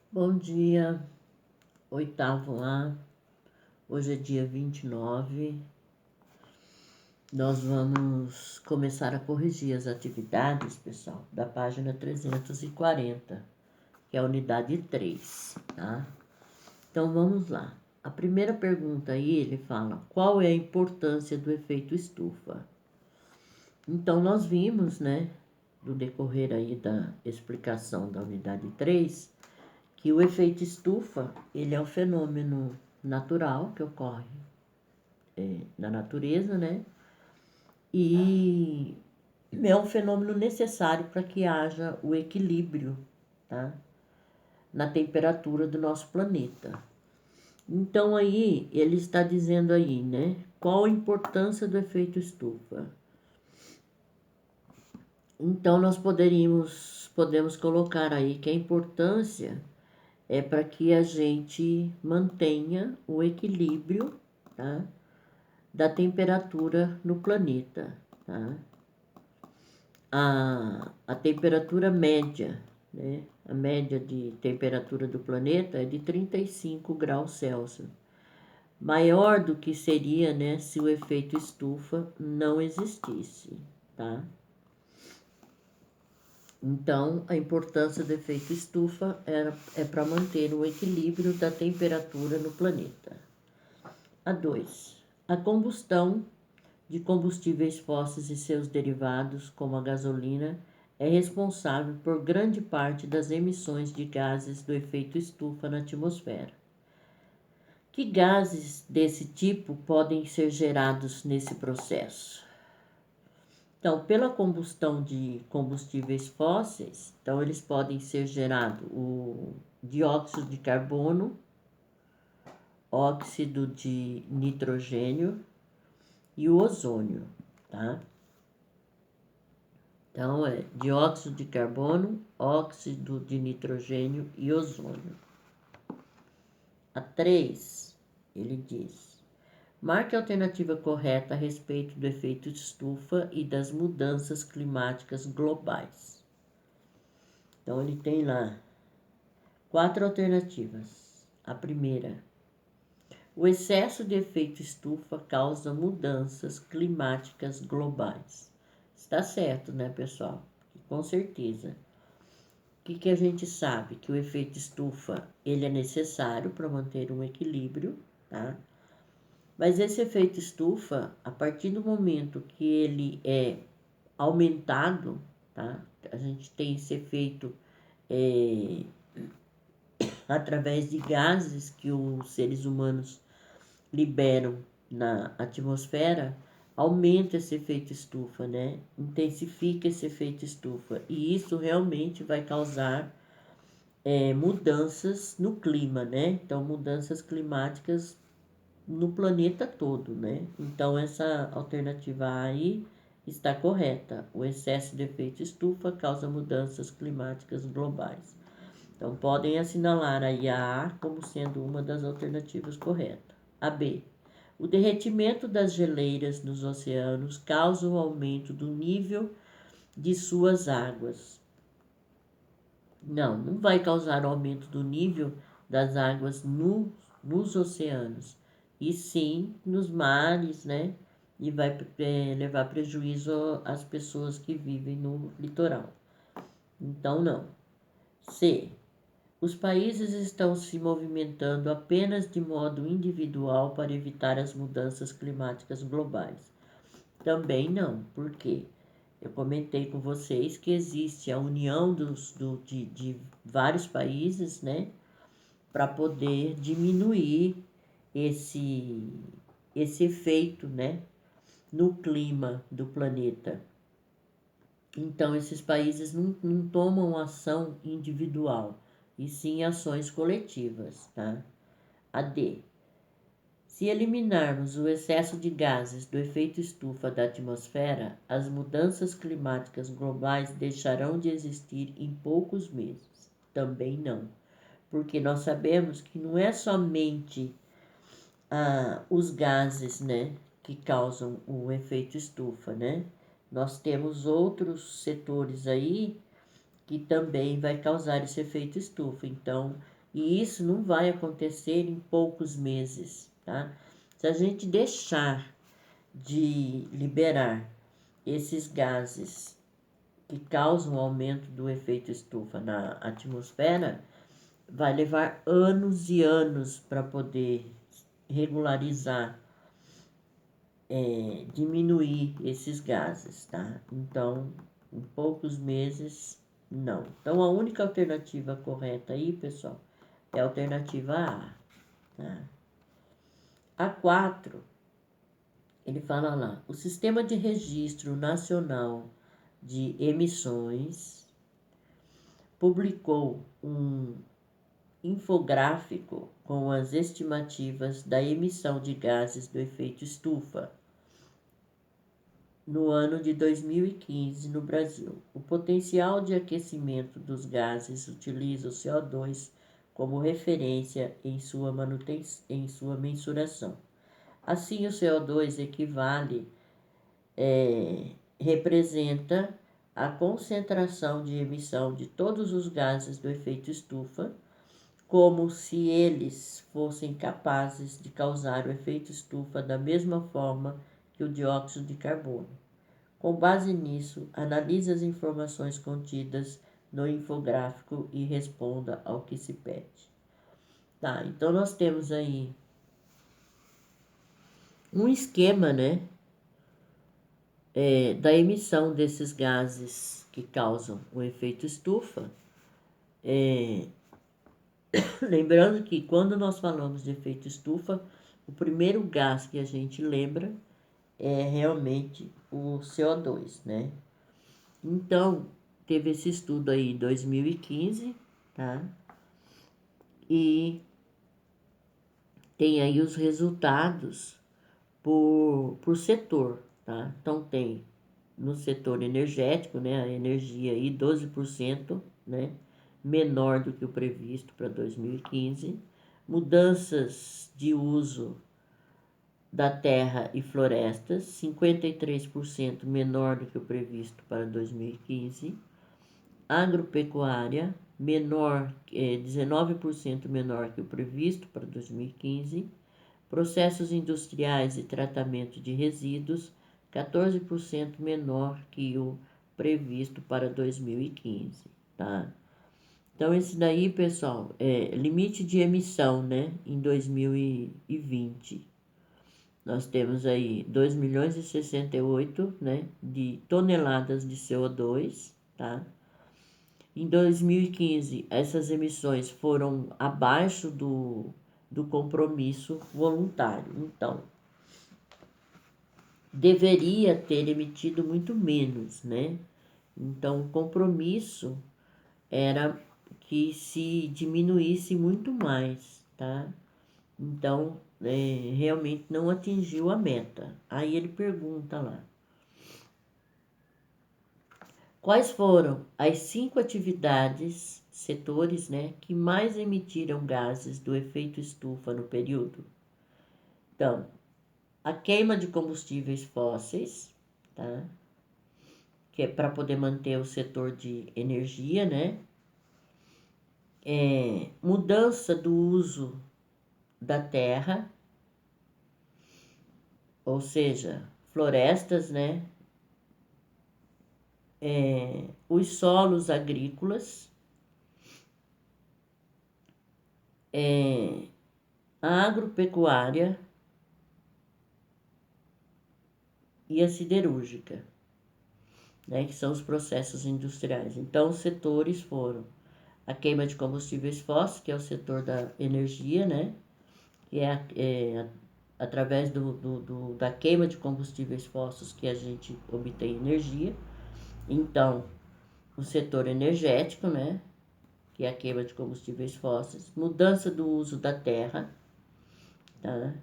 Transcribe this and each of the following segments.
Bom dia, oitavo A. Hoje é dia 29. Nós vamos começar a corrigir as atividades, pessoal, da página 340, que é a unidade 3, tá? Então vamos lá. A primeira pergunta aí, ele fala: qual é a importância do efeito estufa? Então nós vimos, né, no decorrer aí da explicação da unidade 3, que o efeito estufa, ele é um fenômeno natural que ocorre na natureza, né? E é um fenômeno necessário para que haja o equilíbrio, tá? Na temperatura do nosso planeta. Então aí ele está dizendo aí, né? Qual a importância do efeito estufa? Então nós podemos colocar aí que a importância é para que a gente mantenha o equilíbrio, tá? Da temperatura no planeta, tá? A temperatura média, né? A média de temperatura do planeta é de 35 graus Celsius, maior do que seria, né, se o efeito estufa não existisse, tá? Então, a importância do efeito estufa é para manter o equilíbrio da temperatura no planeta. A 2. A combustão de combustíveis fósseis e seus derivados, como a gasolina, é responsável por grande parte das emissões de gases do efeito estufa na atmosfera. Que gases desse tipo podem ser gerados nesse processo? Então, pela combustão de combustíveis fósseis, então eles podem ser gerados o dióxido de carbono, óxido de nitrogênio e o ozônio, tá? Então, é dióxido de carbono, óxido de nitrogênio e ozônio. A 3, ele diz: marque a alternativa correta a respeito do efeito estufa e das mudanças climáticas globais. Então, ele tem lá 4 alternativas. A primeira: o excesso de efeito estufa causa mudanças climáticas globais. Está certo, né, pessoal? Com certeza. O que a gente sabe? Que o efeito estufa, ele é necessário para manter um equilíbrio, tá? Mas esse efeito estufa, a partir do momento que ele é aumentado, tá? A gente tem esse efeito através de gases que os seres humanos liberam na atmosfera, aumenta esse efeito estufa, né? Intensifica esse efeito estufa. E isso realmente vai causar mudanças no clima, né? Então, mudanças climáticas no planeta todo, né? Então, essa alternativa A aí está correta. O excesso de efeito estufa causa mudanças climáticas globais. Então, podem assinalar aí a A como sendo uma das alternativas corretas. A B. O derretimento das geleiras nos oceanos causa o aumento do nível de suas águas. Não vai causar aumento do nível das águas nos oceanos, e sim nos mares, né? E vai levar prejuízo às pessoas que vivem no litoral. Então, não. C. Os países estão se movimentando apenas de modo individual para evitar as mudanças climáticas globais. Também não. Por quê? Eu comentei com vocês que existe a união de vários países, né, para poder diminuir esse, esse efeito, né, no clima do planeta. Então, esses países não tomam ação individual, e sim ações coletivas, tá? A D. Se eliminarmos o excesso de gases do efeito estufa da atmosfera, as mudanças climáticas globais deixarão de existir em poucos meses. Também não, porque nós sabemos que não é somente os gases, né, que causam o efeito estufa, né? Nós temos outros setores aí que também vai causar esse efeito estufa. Então, E isso não vai acontecer em poucos meses, tá? Se a gente deixar de liberar esses gases que causam aumento do efeito estufa na atmosfera, vai levar anos e anos para poder regularizar, diminuir esses gases, tá? Então, em poucos meses, não. Então, a única alternativa correta aí, pessoal, é a alternativa A, tá? A 4, ele fala lá, o Sistema de Registro Nacional de Emissões publicou um infográfico com as estimativas da emissão de gases do efeito estufa no ano de 2015 no Brasil. O potencial de aquecimento dos gases utiliza o CO2 como referência em sua mensuração. Assim, o CO2 representa a concentração de emissão de todos os gases do efeito estufa, como se eles fossem capazes de causar o efeito estufa da mesma forma que o dióxido de carbono. Com base nisso, analise as informações contidas no infográfico e responda ao que se pede. Tá, então nós temos aí um esquema, né, da emissão desses gases que causam o efeito estufa. Lembrando que quando nós falamos de efeito estufa, o primeiro gás que a gente lembra é realmente o CO2, né? Então, teve esse estudo aí em 2015, tá? E tem aí os resultados por setor, tá? Então, tem no setor energético, né, a energia aí 12%, né, menor do que o previsto para 2015. Mudanças de uso da terra e florestas, 53% menor do que o previsto para 2015. Agropecuária, 19% menor que o previsto para 2015. Processos industriais e tratamento de resíduos, 14% menor que o previsto para 2015, tá? Então, esse daí, pessoal, é limite de emissão, né, em 2020. Nós temos aí 2.068.000, né, de toneladas de CO2, tá? Em 2015, essas emissões foram abaixo do compromisso voluntário. Então, deveria ter emitido muito menos, né? Então, o compromisso era que se diminuísse muito mais, tá? Então, realmente não atingiu a meta. Aí ele pergunta lá: quais foram as 5 atividades, setores, né, que mais emitiram gases do efeito estufa no período? Então, a queima de combustíveis fósseis, tá? Que é para poder manter o setor de energia, né? Mudança do uso da terra, ou seja, florestas, né? Os solos agrícolas, a agropecuária e a siderúrgica, né, que são os processos industriais. Então, os setores foram a queima de combustíveis fósseis, que é o setor da energia, né, que é através da queima de combustíveis fósseis que a gente obtém energia. Então, o setor energético, né, que é a queima de combustíveis fósseis, mudança do uso da terra, tá?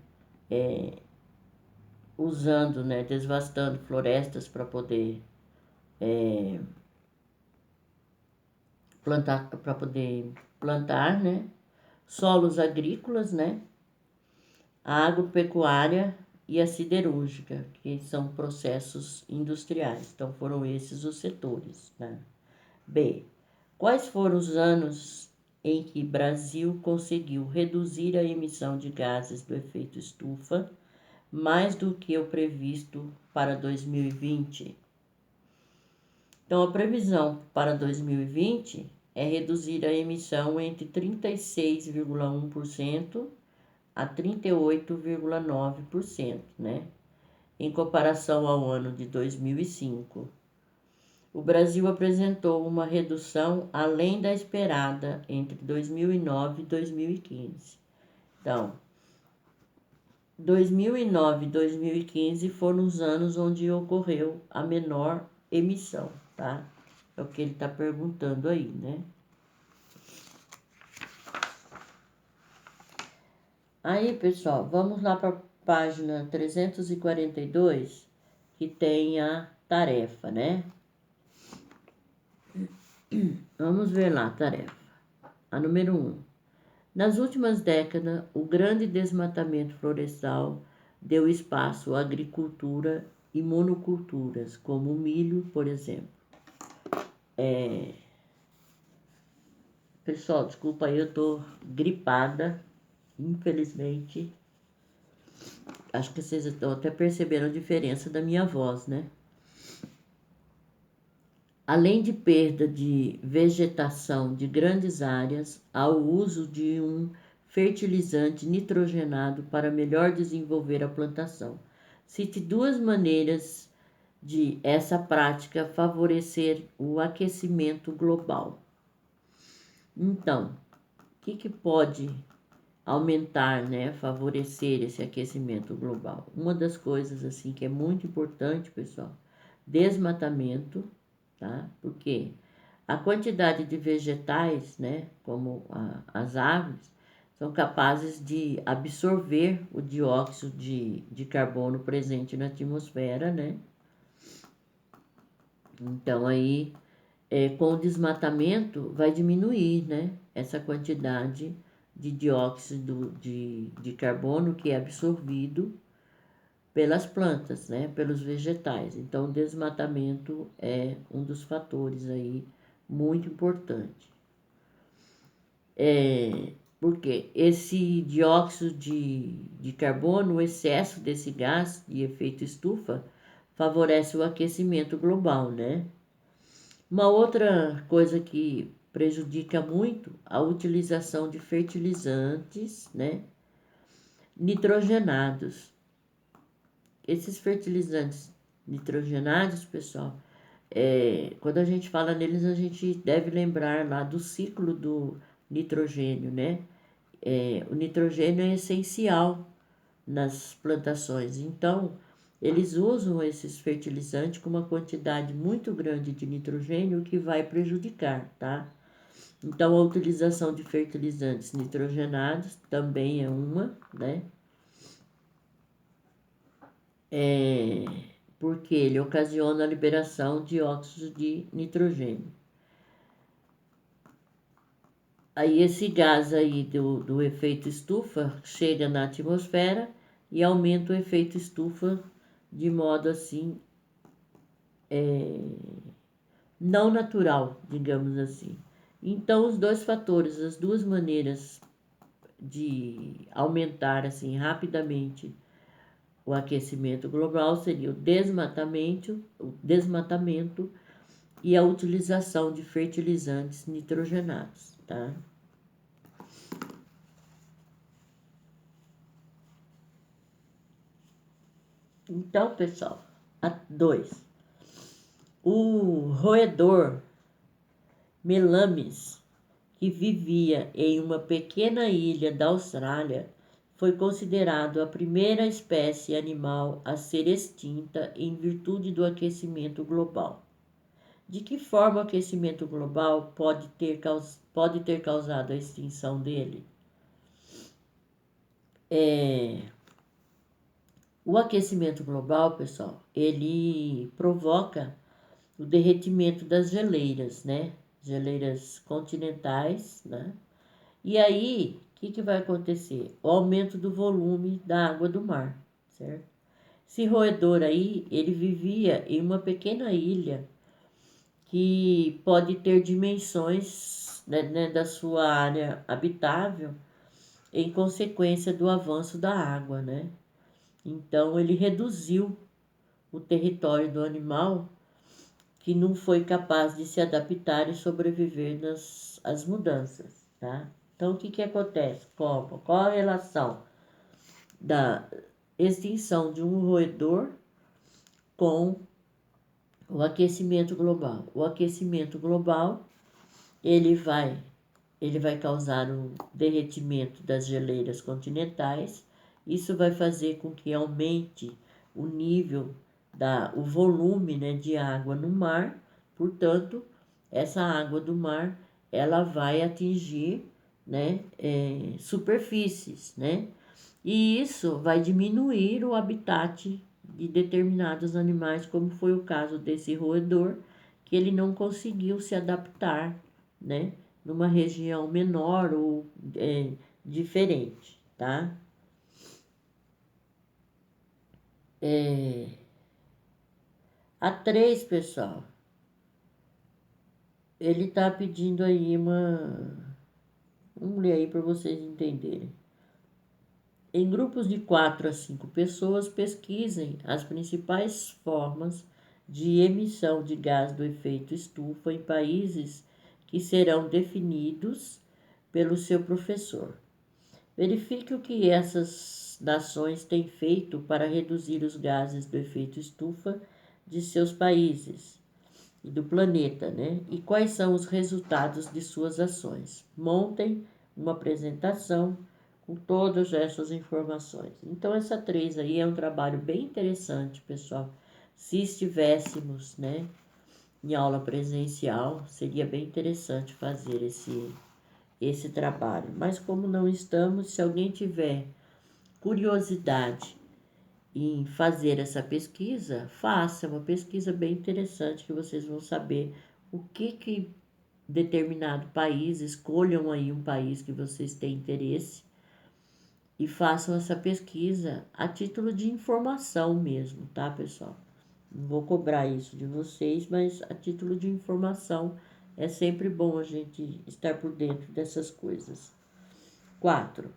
Usando, né, devastando florestas para poder plantar, né? Solos agrícolas, né? A agropecuária e a siderúrgica, que são processos industriais. Então, foram esses os setores, né? B. Quais foram os anos em que Brasil conseguiu reduzir a emissão de gases do efeito estufa mais do que o previsto para 2020. Então, a previsão para 2020 é reduzir a emissão entre 36,1% a 38,9%, né? Em comparação ao ano de 2005. O Brasil apresentou uma redução além da esperada entre 2009 e 2015. Então, 2009 e 2015 foram os anos onde ocorreu a menor emissão, tá? É o que ele está perguntando aí, né? Aí, pessoal, vamos lá para a página 342, que tem a tarefa, né? Vamos ver lá a tarefa. A número 1. Nas últimas décadas, o grande desmatamento florestal deu espaço à agricultura e monoculturas, como o milho, por exemplo. Pessoal, desculpa aí, eu tô gripada, infelizmente. Acho que vocês estão até percebendo a diferença da minha voz, né? Além de perda de vegetação de grandes áreas, há o uso de um fertilizante nitrogenado para melhor desenvolver a plantação. Cite duas maneiras de essa prática favorecer o aquecimento global. Então, o que pode aumentar, né, favorecer esse aquecimento global? Uma das coisas assim que é muito importante, pessoal, desmatamento, tá? Porque a quantidade de vegetais, né, como as árvores, são capazes de absorver o dióxido de carbono presente na atmosfera, né? Então, aí, com o desmatamento, vai diminuir, né, essa quantidade de dióxido de carbono que é absorvido pelas plantas, né, pelos vegetais. Então, o desmatamento é um dos fatores aí muito importante. Porque esse dióxido de carbono, o excesso desse gás de efeito estufa, favorece o aquecimento global, né? Uma outra coisa que prejudica muito a utilização de fertilizantes, né, nitrogenados. Esses fertilizantes nitrogenados, pessoal, quando a gente fala neles, a gente deve lembrar lá do ciclo do nitrogênio, né? O nitrogênio é essencial nas plantações, então eles usam esses fertilizantes com uma quantidade muito grande de nitrogênio que vai prejudicar, tá? Então a utilização de fertilizantes nitrogenados também é uma, né? Porque ele ocasiona a liberação de óxido de nitrogênio. Aí esse gás aí do efeito estufa chega na atmosfera e aumenta o efeito estufa de modo assim não natural, digamos assim. Então os dois fatores, as duas maneiras de aumentar assim rapidamente o aquecimento global seria o desmatamento e a utilização de fertilizantes nitrogenados, tá? Então, pessoal, 2. O roedor Melames, que vivia em uma pequena ilha da Austrália, foi considerado a primeira espécie animal a ser extinta em virtude do aquecimento global. De que forma o aquecimento global pode ter causado a extinção dele? O aquecimento global, pessoal, ele provoca o derretimento das geleiras, né? Geleiras continentais, né? E aí, o que vai acontecer? O aumento do volume da água do mar, certo? Esse roedor aí, ele vivia em uma pequena ilha que pode ter dimensões da sua área habitável em consequência do avanço da água, né? Então ele reduziu o território do animal que não foi capaz de se adaptar e sobreviver às mudanças, tá? Então o que acontece? Qual a relação da extinção de um roedor com o aquecimento global? O aquecimento global ele vai causar um derretimento das geleiras continentais. Isso vai fazer com que aumente o nível o volume, né, de água no mar. Portanto, essa água do mar ela vai atingir, né, superfícies, né? E isso vai diminuir o habitat de determinados animais, como foi o caso desse roedor, que ele não conseguiu se adaptar, né, numa região menor ou diferente, tá? A 3, pessoal, ele tá pedindo aí vamos ler aí para vocês entenderem. Em grupos de 4 a 5 pessoas, pesquisem as principais formas de emissão de gás do efeito estufa em países que serão definidos pelo seu professor. Verifique o que essas nações têm feito para reduzir os gases do efeito estufa de seus países e do planeta, né? E quais são os resultados de suas ações. Montem uma apresentação com todas essas informações. Então, essa 3 aí é um trabalho bem interessante, pessoal. Se estivéssemos, né, em aula presencial, seria bem interessante fazer esse trabalho. Mas como não estamos, se alguém tiver curiosidade em fazer essa pesquisa, faça uma pesquisa bem interessante que vocês vão saber o que determinado país, escolham aí um país que vocês têm interesse e façam essa pesquisa a título de informação mesmo, tá, pessoal? Não vou cobrar isso de vocês, mas a título de informação é sempre bom a gente estar por dentro dessas coisas. 4.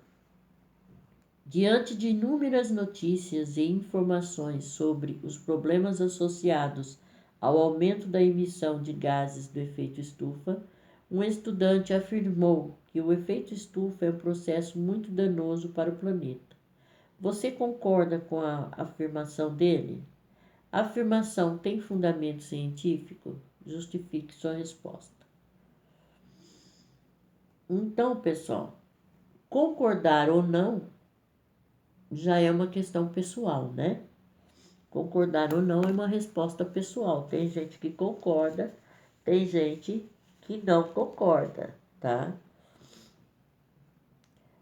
Diante de inúmeras notícias e informações sobre os problemas associados ao aumento da emissão de gases do efeito estufa, um estudante afirmou que o efeito estufa é um processo muito danoso para o planeta. Você concorda com a afirmação dele? A afirmação tem fundamento científico? Justifique sua resposta. Então, pessoal, concordar ou não já é uma questão pessoal, né? Concordar ou não é uma resposta pessoal. Tem gente que concorda, tem gente que não concorda, tá?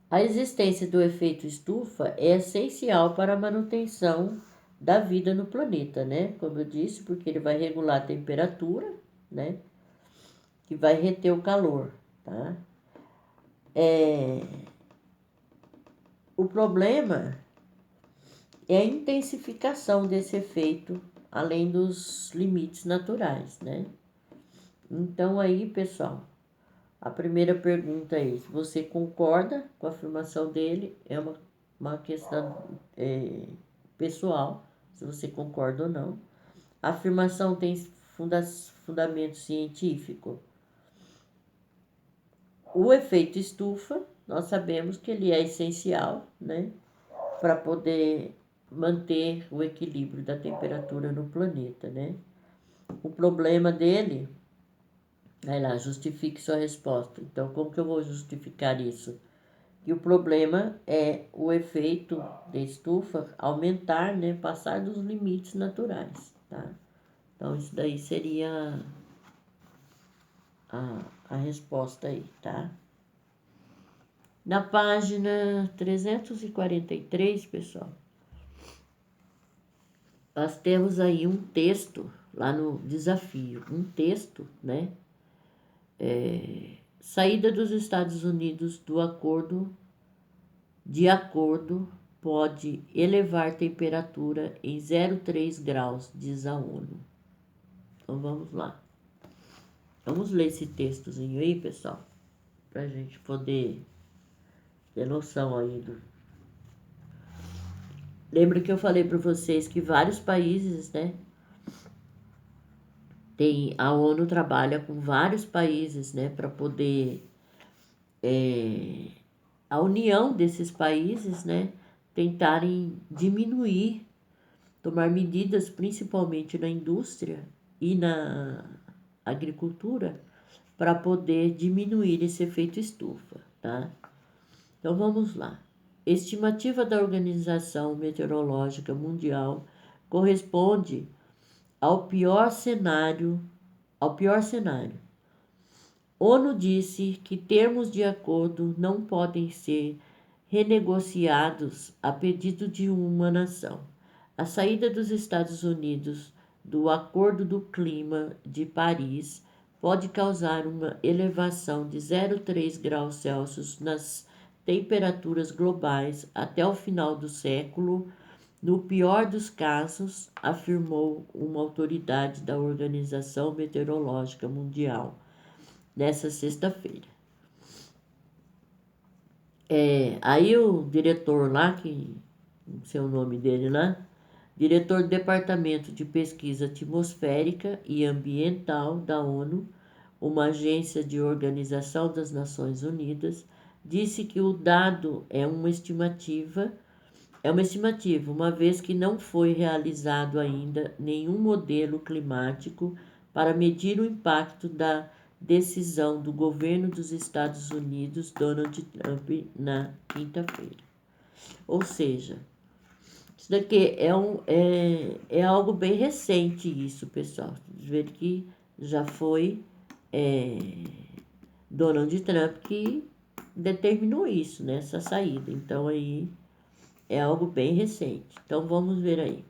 A existência do efeito estufa é essencial para a manutenção da vida no planeta, né? Como eu disse, porque ele vai regular a temperatura, né? Que vai reter o calor, tá? O problema é a intensificação desse efeito, além dos limites naturais, né? Então aí, pessoal, a primeira pergunta é se você concorda com a afirmação dele, é uma questão pessoal, se você concorda ou não. A afirmação tem fundamento científico. O efeito estufa, nós sabemos que ele é essencial, né, para poder manter o equilíbrio da temperatura no planeta, né? O problema dele, vai lá, justifique sua resposta. Então, como que eu vou justificar isso? Que o problema é o efeito de estufa aumentar, né, passar dos limites naturais, tá? Então, isso daí seria a resposta aí, tá? Na página 343, pessoal, nós temos aí um texto, lá no desafio, um texto, né? Saída dos Estados Unidos de acordo pode elevar temperatura em 0,3 graus, diz a ONU. Então vamos lá. Vamos ler esse textozinho aí, pessoal. pra gente poder ter noção aí do... Lembra que eu falei para vocês que vários países, né? A ONU trabalha com vários países, né, para poder a união desses países, né, tentarem diminuir, tomar medidas, principalmente na indústria e na agricultura, para poder diminuir esse efeito estufa, tá? Então vamos lá. Estimativa da Organização Meteorológica Mundial corresponde ao pior cenário, ONU disse que termos de acordo não podem ser renegociados a pedido de uma nação. A saída dos Estados Unidos do Acordo do Clima de Paris pode causar uma elevação de 0,3 graus Celsius nas temperaturas globais até o final do século. No pior dos casos, afirmou uma autoridade da Organização Meteorológica Mundial nessa sexta-feira. Aí o diretor lá, que não sei o nome dele lá, diretor do Departamento de Pesquisa Atmosférica e Ambiental da ONU, uma agência de Organização das Nações Unidas, disse que o dado é uma estimativa, uma vez que não foi realizado ainda nenhum modelo climático para medir o impacto da decisão do governo dos Estados Unidos, Donald Trump, na quinta-feira. Ou seja, isso daqui é algo bem recente isso, pessoal. Vocês verem que já foi Donald Trump que determinou isso, né, essa saída. Então aí é algo bem recente. Então vamos ver aí.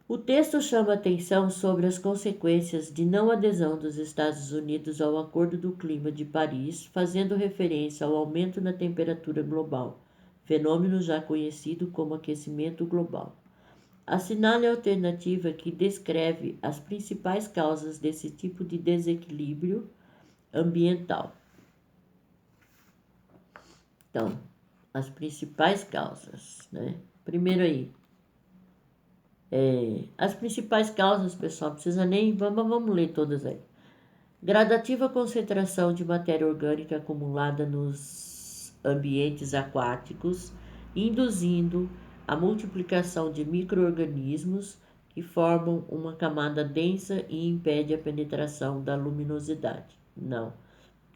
O texto chama atenção sobre as consequências de não adesão dos Estados Unidos ao Acordo do Clima de Paris, fazendo referência ao aumento na temperatura global, fenômeno já conhecido como aquecimento global. Assinale a alternativa que descreve as principais causas desse tipo de desequilíbrio ambiental. Então, as principais causas, né? Primeiro aí, as principais causas, pessoal, não precisa nem... Vamos ler todas aí. Gradativa concentração de matéria orgânica acumulada nos ambientes aquáticos, induzindo a multiplicação de micro-organismos que formam uma camada densa e impede a penetração da luminosidade. Não.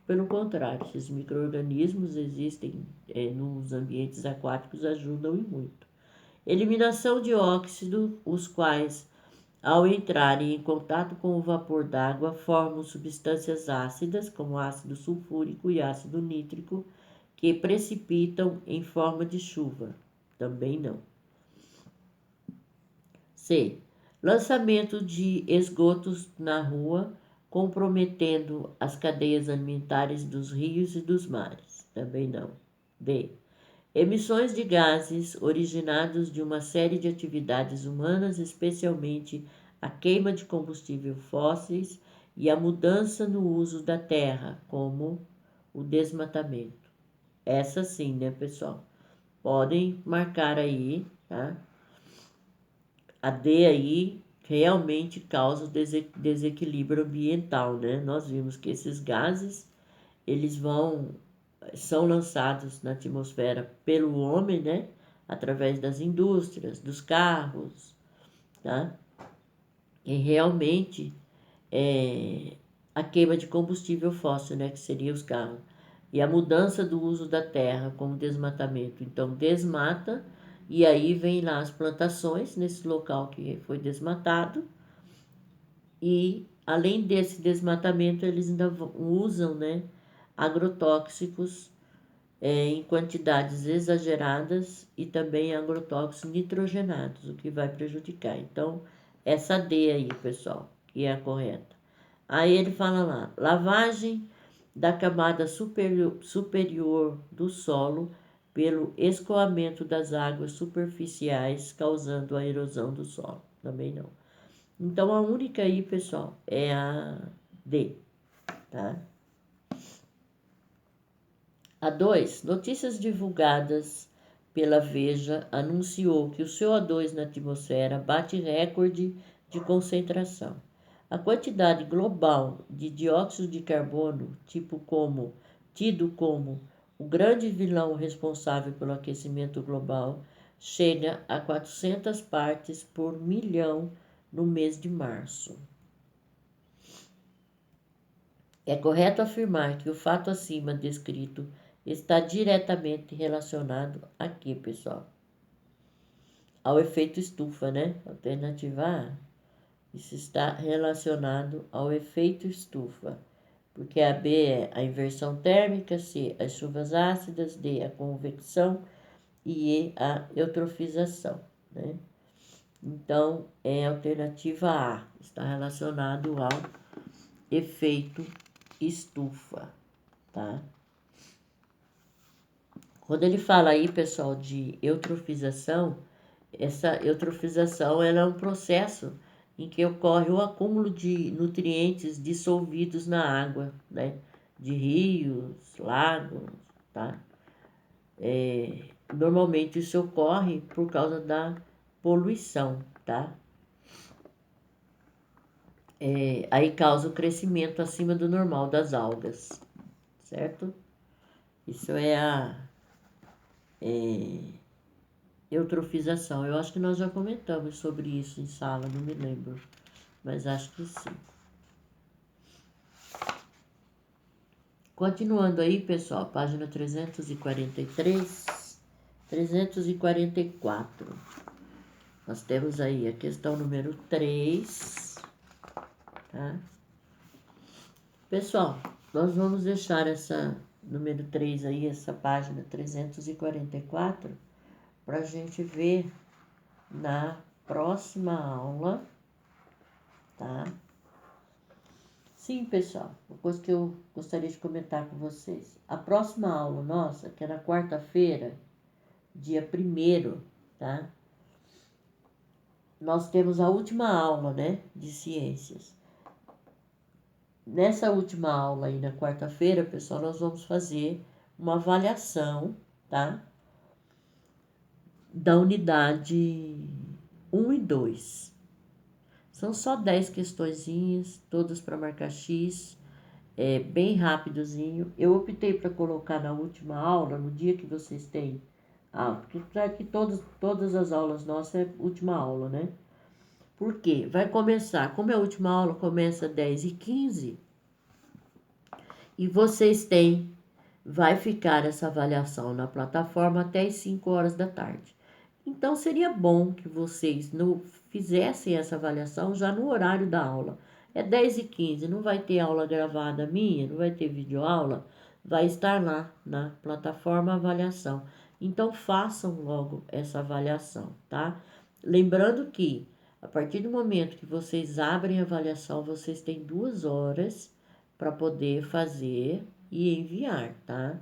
Pelo contrário, esses micro-organismos existem nos ambientes aquáticos, ajudam e muito. Eliminação de óxido, os quais, ao entrarem em contato com o vapor d'água, formam substâncias ácidas, como ácido sulfúrico e ácido nítrico, que precipitam em forma de chuva. Também não. C. Lançamento de esgotos na rua, comprometendo as cadeias alimentares dos rios e dos mares. Também não. D. Emissões de gases originados de uma série de atividades humanas, especialmente a queima de combustíveis fósseis e a mudança no uso da terra, como o desmatamento. Essa sim, né, pessoal? Podem marcar aí, tá? A D aí realmente causa o desequilíbrio ambiental, né? Nós vimos que esses gases, eles são lançados na atmosfera pelo homem, né? Através das indústrias, dos carros, tá? E realmente a queima de combustível fóssil, né? Que seria os carros. E a mudança do uso da terra como desmatamento. Então, desmata e aí vem lá as plantações nesse local que foi desmatado. E além desse desmatamento, eles ainda usam, né? Agrotóxicos em quantidades exageradas e também agrotóxicos nitrogenados, o que vai prejudicar. Então, essa D aí, pessoal, que é a correta. Aí ele fala lá, lavagem da camada superior do solo pelo escoamento das águas superficiais, causando a erosão do solo. Também não. Então, a única aí, pessoal, é a D, tá? A 2, notícias divulgadas pela Veja anunciou que o CO2 na atmosfera bate recorde de concentração. A quantidade global de dióxido de carbono, tido como o grande vilão responsável pelo aquecimento global, chega a 400 partes por milhão no mês de março. É correto afirmar que o fato acima descrito está diretamente relacionado a quê, pessoal? Ao efeito estufa, né? Alternativa A. Isso está relacionado ao efeito estufa, porque a B é a inversão térmica, C, as chuvas ácidas, D, a convecção e E, a eutrofização, né? Então, é a alternativa A, está relacionado ao efeito estufa, tá? Quando ele fala aí, pessoal, de eutrofização, essa eutrofização ela é um processo em que ocorre o acúmulo de nutrientes dissolvidos na água, né? De rios, lagos, tá? Normalmente isso ocorre por causa da poluição, tá? Aí causa o crescimento acima do normal das algas, certo? Isso é a eutrofização. Eu acho que nós já comentamos sobre isso em sala, não me lembro, mas acho que sim. Continuando aí, pessoal, página 343, 344. Nós temos aí a questão número 3, tá? Pessoal, nós vamos deixar essa número 3 aí, essa página 344, para a gente ver na próxima aula, tá? Sim, pessoal, uma coisa que eu gostaria de comentar com vocês. A próxima aula nossa, que é na quarta-feira, dia 1º, tá? Nós temos a última aula, né, de ciências. Nessa última aula aí, na quarta-feira, pessoal, nós vamos fazer uma avaliação, tá? Da unidade 1 e 2. São só 10 questõezinhas, todas para marcar X, bem rapidozinho. Eu optei para colocar na última aula, no dia que vocês têm, porque todas as aulas nossas é última aula, né? Por quê? Vai começar, como é a última aula, começa 10h15, e vocês vai ficar essa avaliação na plataforma até as 5 horas da tarde. Então, seria bom que vocês fizessem essa avaliação já no horário da aula. É 10h15, não vai ter aula gravada minha, não vai ter videoaula, vai estar lá na plataforma avaliação. Então, façam logo essa avaliação, tá? Lembrando que, a partir do momento que vocês abrem a avaliação, vocês têm 2 horas para poder fazer e enviar, tá?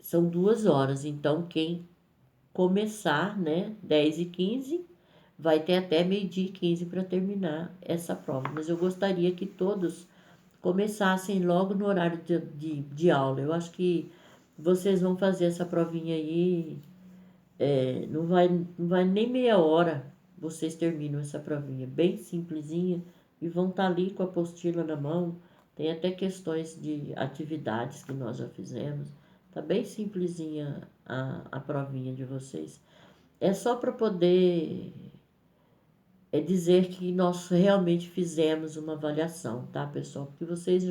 São 2 horas, então quem começar, né, 10h15, vai ter até 12h15 para terminar essa prova. Mas eu gostaria que todos começassem logo no horário de aula. Eu acho que vocês vão fazer essa provinha aí, não vai nem meia hora, vocês terminam essa provinha, bem simplesinha, e vão estar ali com a apostila na mão. Tem até questões de atividades que nós já fizemos. Tá bem simplesinha a provinha de vocês. É só para poder dizer que nós realmente fizemos uma avaliação, tá, pessoal? Porque vocês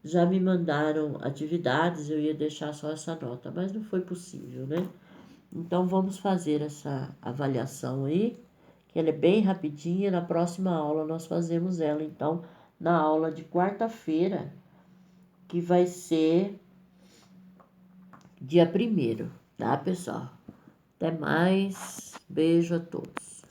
já me mandaram atividades, eu ia deixar só essa nota, mas não foi possível, né? Então, vamos fazer essa avaliação aí, que ela é bem rapidinha. Na próxima aula nós fazemos ela, então, na aula de quarta-feira, que vai ser dia 1º, tá, pessoal? Até mais. Beijo a todos.